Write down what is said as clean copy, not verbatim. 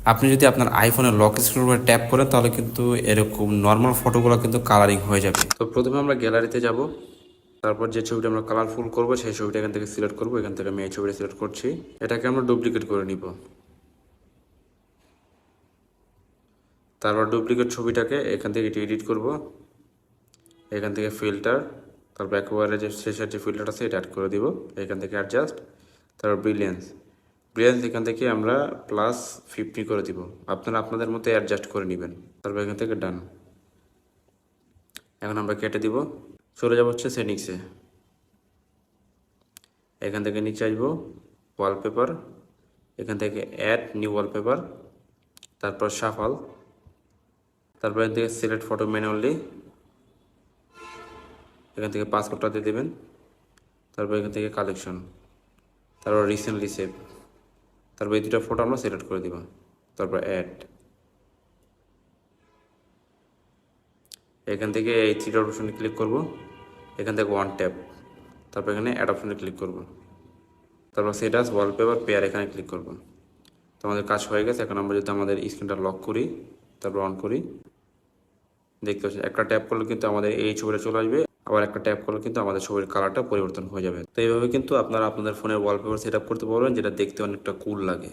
আপনি যদি আপনার আইফোনের লক স্ক্রিনের উপরে ট্যাপ করেন তাহলে কিন্তু এরকম নর্মাল ফটোগুলো কিন্তু কালারিং হয়ে যাবে। তো প্রথমে আমরা গ্যালারিতে যাব, তারপর যে ছবিটা আমরা কালারফুল করবো সেই ছবিটা এখান থেকে সিলেক্ট করবো। এখান থেকে আমি এই ছবিটা সিলেক্ট করছি, এটাকে আমরা ডুপ্লিকেট করে নিব। তারপর ডুপ্লিকেট ছবিটাকে এখান থেকে এডিট করব, এখান থেকে ফিল্টার, তারপর একেবারে যে শেষের যে ফিল্টার আছে এটা অ্যাড করে দিব, এখান থেকে অ্যাডজাস্ট, তারপর ব্রিলিয়েন্স, এখান থেকে আমরা +50 করে দিব। আপনারা আপনাদের মতো অ্যাডজাস্ট করে নেবেন। তারপর এখান থেকে ডান। এখন আমরা কেটে দিব, চলে যাব হচ্ছে সেটিংসে। এখান থেকে নিচে আসবো ওয়ালপেপার, এখান থেকে অ্যাড নিউ ওয়ালপেপার, তারপর শাফল, তারপর এখান থেকে সিলেক্ট ফটো ম্যানুয়ালি, এখান থেকে পাসওয়ার্ডটা দিয়ে দেবেন, তারপর এখান থেকে কালেকশন, তারপর রিসেন্টলি সেভ, তারপর এই দুটো ফটো আমরা সিলেক্ট করে দিব, তারপর অ্যাড। এখান থেকে এই থ্রি ডট অপশনে ক্লিক করব, এখান থেকে ওয়ান ট্যাপ, তারপর এখানে অ্যাড অপশনে ক্লিক করব, তারপর সেট আস ওয়ালপেপার পেয়ার এখানে ক্লিক করব। তো আমাদের কাজ হয়ে গেছে। এখন আমরা যদি আমাদের স্ক্রিনটা লক করি, তারপর অন করি, দেখতে পাচ্ছেন একটা ট্যাপ করলে কিন্তু আমাদের এই ছবিটা চলে আসবে, আবার একটা ট্যাপ করলে কিন্তু আমাদের ছবির কালারটা পরিবর্তন হয়ে যাবে। তো এইভাবে কিন্তু আপনারা আপনাদের ফোনের ওয়ালপেপার সেট আপ করতে পারবেন, যেটা দেখতে অনেকটা কুল লাগে।